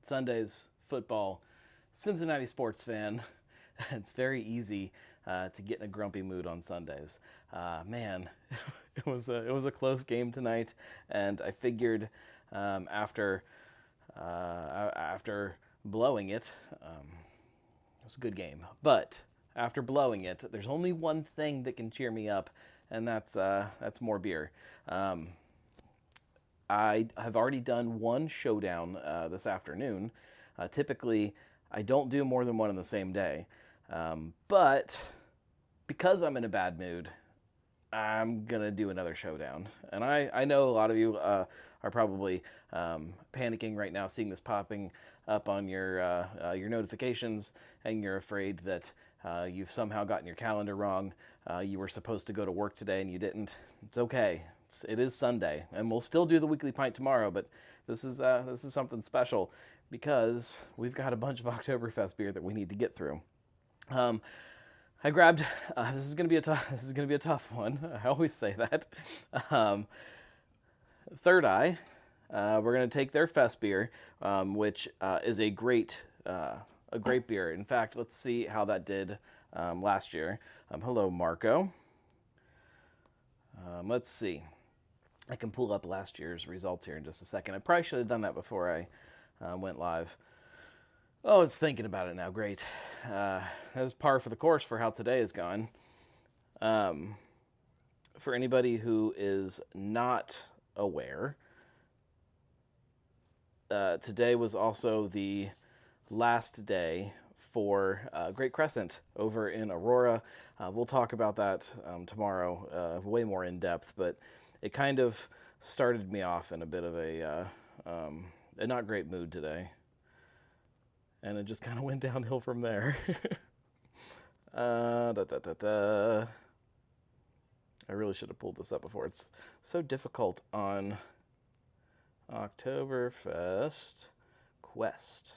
Sunday's football, Cincinnati sports fan. It's very easy to get in a grumpy mood on Sundays. Man, it was a close game tonight, and I figured after blowing it, it was a good game. But after blowing it, there's only one thing that can cheer me up, and that's more beer. I have already done one showdown this afternoon. Typically, I don't do more than one in the same day. But because I'm in a bad mood, I'm going to do another showdown. And I know a lot of you are probably panicking right now, seeing this popping up on your notifications, and you're afraid that you've somehow gotten your calendar wrong. You were supposed to go to work today and you didn't. It's okay. It is Sunday, and we'll still do the weekly pint tomorrow. But this is something special because we've got a bunch of Oktoberfest beer that we need to get through. I grabbed. This is gonna be a tough one. I always say that. Third Eye. We're gonna take their fest beer, which is a great beer. In fact, let's see how that did last year. Hello, Marco. Let's see. I can pull up last year's results here in just a second. I probably should have done that before I went live. Oh, it's thinking about it now. Great. That's par for the course for how today is gone. For anybody who is not aware, today was also the last day for Great Crescent over in Aurora. We'll talk about that tomorrow, way more in depth, but it kind of started me off in a bit of a not great mood today. And it just kind of went downhill from there. I really should have pulled this up before. It's so difficult on Oktoberfest Quest.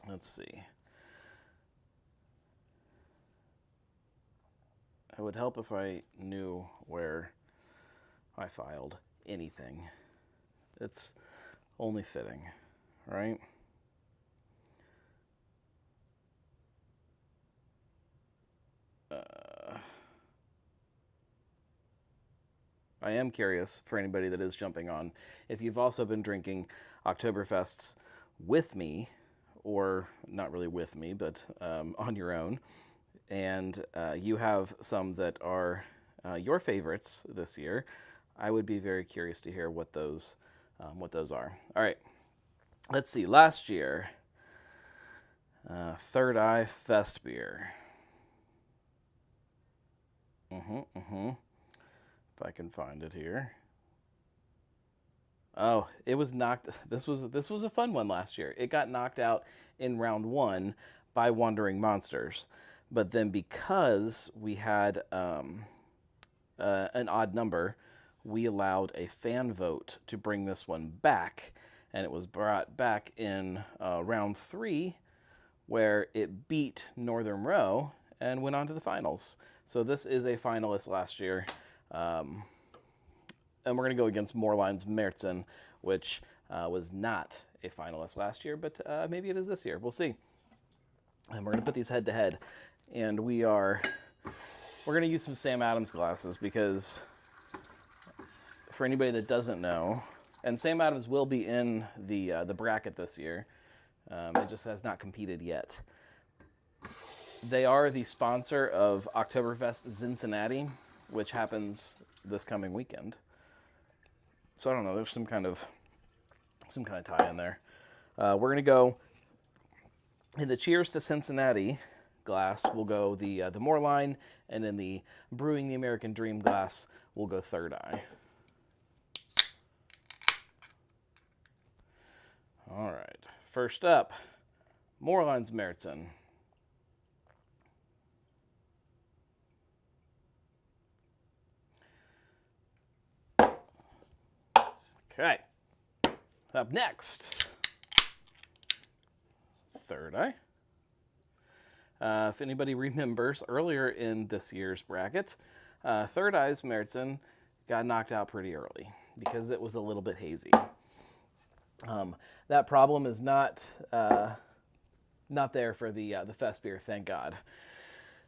Let's see. It would help if I knew where I filed anything. It's only fitting, right? I am curious, for anybody that is jumping on, if you've also been drinking Oktoberfests with me, or not really with me, but on your own, and you have some that are your favorites this year. I would be very curious to hear what those are. All right, let's see. Last year, Third Eye Fest Beer. If I can find it here. Oh, it was knocked. This was a fun one last year. It got knocked out in round 1 by Wandering Monsters, but then because we had an odd number, we allowed a fan vote to bring this one back, and it was brought back in round 3, where it beat Northern Row and went on to the finals. So this is a finalist last year. And we're going to go against Moorline's Märzen, which was not a finalist last year, but maybe it is this year. We'll see. And we're going to put these head to head. And we're going to use some Sam Adams glasses because for anybody that doesn't know, and Sam Adams will be in the bracket this year. It just has not competed yet. They are the sponsor of Oktoberfest Cincinnati, which happens this coming weekend. So I don't know. There's some kind of tie in there. We're gonna go in the Cheers to Cincinnati glass. We'll go the Moorline, and in the Brewing the American Dream glass, we'll go Third Eye. All right. First up, Moorline's Märzen. Okay. Up next, Third Eye. If anybody remembers, earlier in this year's bracket, Third Eye's Märzen got knocked out pretty early because it was a little bit hazy. That problem is not there for the Fest beer, thank God.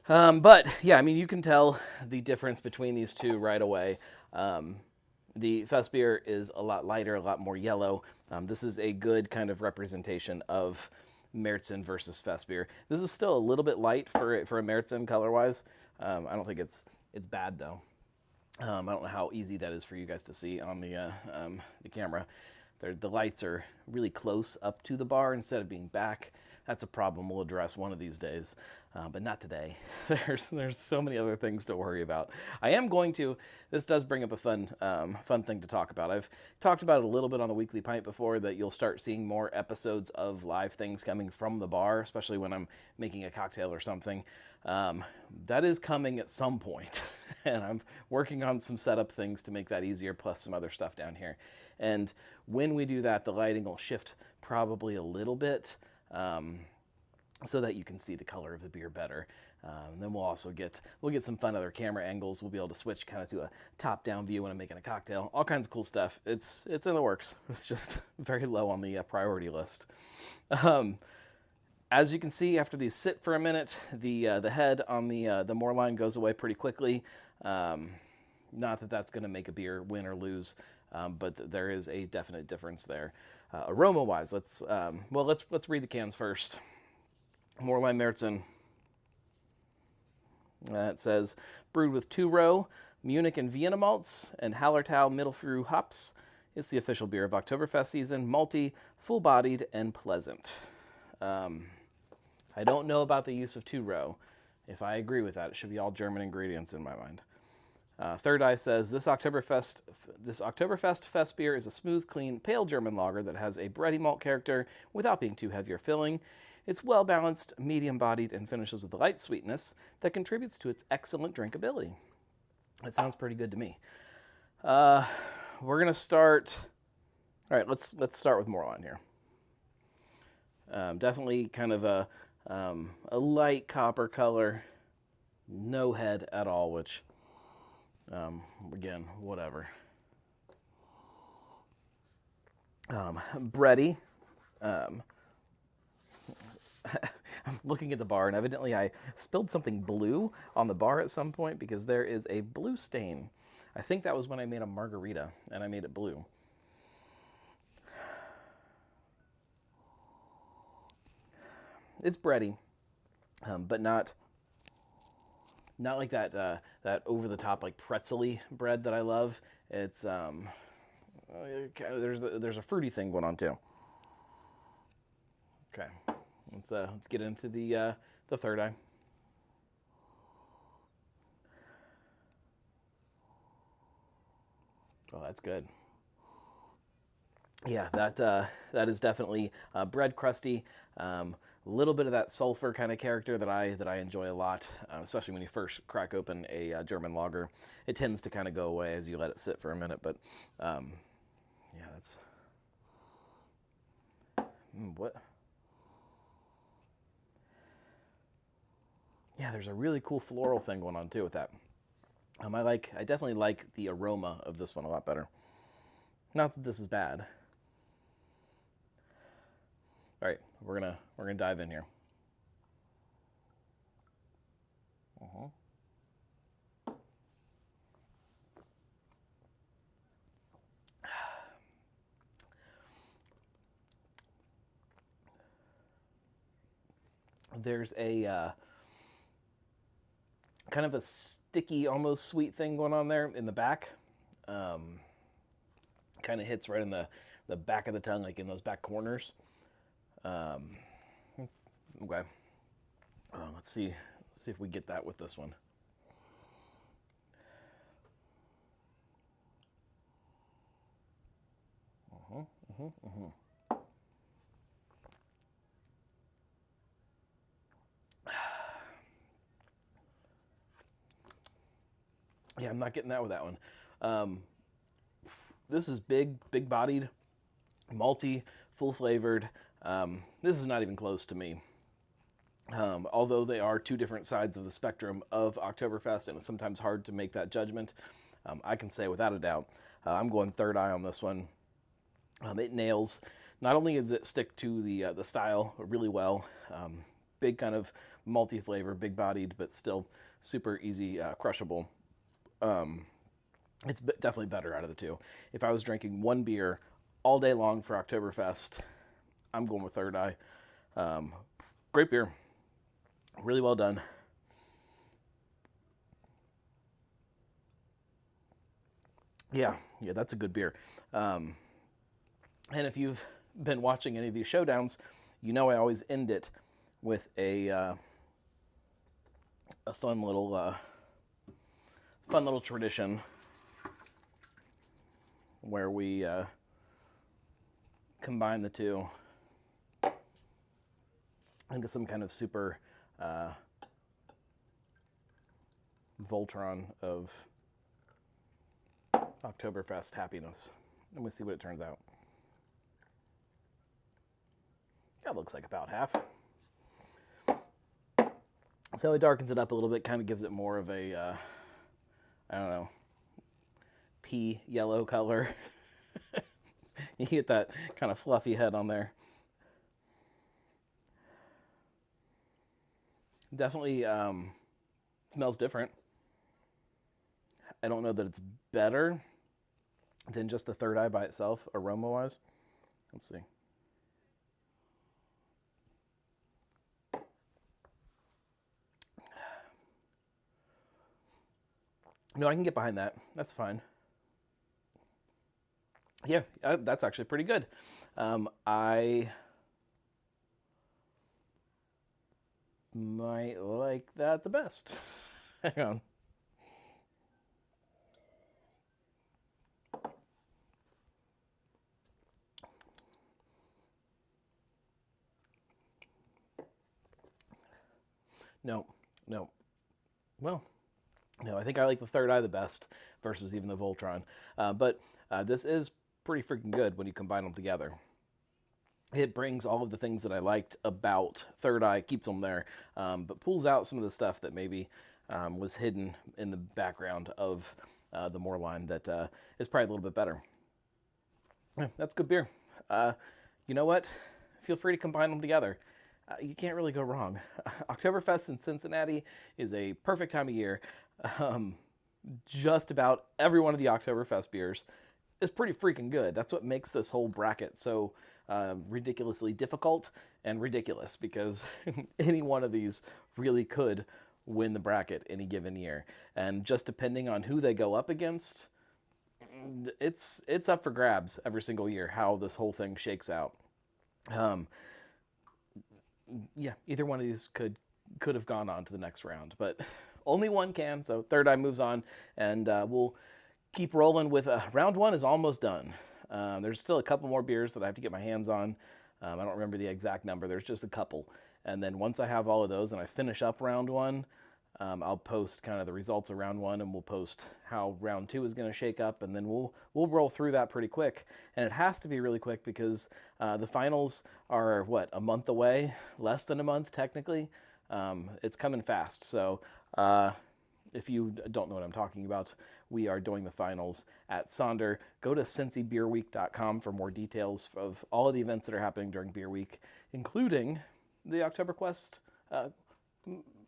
But yeah, I mean, you can tell the difference between these two right away. The Fest beer is a lot lighter, a lot more yellow. This is a good kind of representation of Märzen versus Fest beer. This is still a little bit light for a Märzen color wise. I don't think it's bad though. I don't know how easy that is for you guys to see on the camera. The lights are really close up to the bar instead of being back. That's a problem we'll address one of these days, but not today. There's so many other things to worry about. I am going to. This does bring up a fun thing to talk about. I've talked about it a little bit on the Weekly Pint before, that you'll start seeing more episodes of live things coming from the bar, especially when I'm making a cocktail or something. That is coming at some point, and I'm working on some setup things to make that easier, plus some other stuff down here. And when we do that, the lighting will shift probably a little bit, so that you can see the color of the beer better. Then we'll get some fun other camera angles. We'll be able to switch kind of to a top-down view when I'm making a cocktail. All kinds of cool stuff. It's in the works. It's just very low on the priority list. As you can see, after these sit for a minute, the head on the more line goes away pretty quickly. Not that that's going to make a beer win or lose, but there is a definite difference there. Aroma-wise, let's read the cans first. Moerlein Märzen. It says, brewed with 2-row Munich and Vienna malts and Hallertau Mittelfrüh hops. It's the official beer of Oktoberfest season, malty, full-bodied, and pleasant. I don't know about the use of 2-row. If I agree with that, it should be all German ingredients in my mind. Third Eye says, this Oktoberfest Fest beer is a smooth, clean, pale German lager that has a bready malt character without being too heavy or filling. It's well-balanced, medium-bodied, and finishes with a light sweetness that contributes to its excellent drinkability. That sounds pretty good to me. We're going to start... All right, let's start with Moerlein here. Definitely kind of a light copper color. No head at all, which... again, whatever. Bready. I'm looking at the bar, and evidently I spilled something blue on the bar at some point because there is a blue stain. I think that was when I made a margarita, and I made it blue. It's bready, but not like that that over the top like pretzel-y bread that I love. It's there's a fruity thing going on too. Okay, let's get into the Third Eye. Oh, that's good. Yeah, that is definitely bread crusty. A little bit of that sulfur kind of character that I enjoy a lot, especially when you first crack open a German lager. It tends to kind of go away as you let it sit for a minute, but yeah, that's what. Yeah, there's a really cool floral thing going on too with that. I definitely like the aroma of this one a lot better. Not that this is bad. All right, we're gonna dive in here. There's a kind of a sticky, almost sweet thing going on there in the back. Kind of hits right in the back of the tongue, like in those back corners. Okay. Let's see if we get that with this one. Yeah, I'm not getting that with that one. This is big bodied, malty, full flavored. This is not even close to me. Although they are two different sides of the spectrum of Oktoberfest, and it's sometimes hard to make that judgment, I can say without a doubt, I'm going Third Eye on this one. It nails not only does it stick to the style really well, big kind of malty flavor, big bodied, but still super easy crushable. It's definitely better out of the two. If I was drinking one beer all day long for Oktoberfest, I'm going with Third Eye. Great beer, really well done. Yeah, that's a good beer. And if you've been watching any of these showdowns, you know I always end it with a fun little tradition where we combine the two into some kind of super Voltron of Oktoberfest happiness. Let me see what it turns out. That looks like about half. So it darkens it up a little bit, kind of gives it more of a, I don't know, pea yellow color. You get that kind of fluffy head on there. Definitely smells different. I don't know that it's better than just the Third Eye by itself, aroma-wise. Let's see. No, I can get behind that. That's fine. Yeah, that's actually pretty good. I might like that the best. Hang on. No, no. Well, no, I think I like the Third Eye the best versus even the Voltron. But this is pretty freaking good when you combine them together. It brings all of the things that I liked about Third Eye, keeps them there, but pulls out some of the stuff that maybe was hidden in the background of the Moor line that is probably a little bit better. Yeah, that's good beer. You know what? Feel free to combine them together. You can't really go wrong. Oktoberfest in Cincinnati is a perfect time of year. Just about every one of the Oktoberfest beers is pretty freaking good. That's what makes this whole bracket so ridiculously difficult and ridiculous, because any one of these really could win the bracket any given year. And just depending on who they go up against, it's up for grabs every single year how this whole thing shakes out. Yeah, either one of these could have gone on to the next round, but only one can. So Third Eye moves on, and we'll keep rolling with round one is almost done. There's still a couple more beers that I have to get my hands on. I don't remember the exact number. There's just a couple, and then once I have all of those and I finish up round one, I'll post kind of the results of round one, and we'll post how round two is going to shake up, and then we'll roll through that pretty quick. And it has to be really quick because the finals are a month away, less than a month technically. It's coming fast. So if you don't know what I'm talking about, we are doing the finals at Sonder. Go to cincybeerweek.com for more details of all of the events that are happening during Beer Week, including the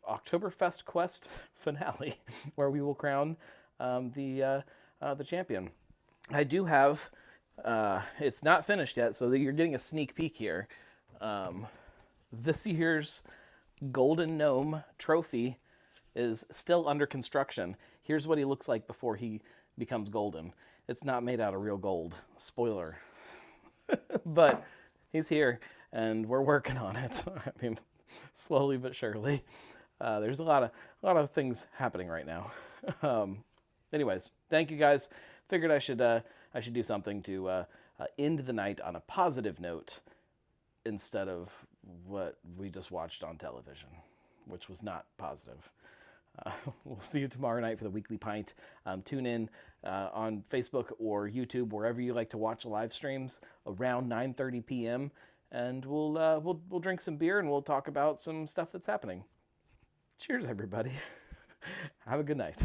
Oktoberfest Quest finale, where we will crown the champion. I do have, it's not finished yet, so you're getting a sneak peek here. This year's Golden Gnome trophy is still under construction. Here's what he looks like before he becomes golden. It's not made out of real gold. Spoiler. But he's here, and we're working on it. I mean, slowly but surely. There's a lot of things happening right now. Anyways, thank you guys. Figured I should do something to end the night on a positive note instead of what we just watched on television, which was not positive. We'll see you tomorrow night for the Weekly Pint. Tune in on Facebook or YouTube, wherever you like to watch live streams, around 9:30 p.m. And we'll drink some beer and we'll talk about some stuff that's happening. Cheers, everybody. Have a good night.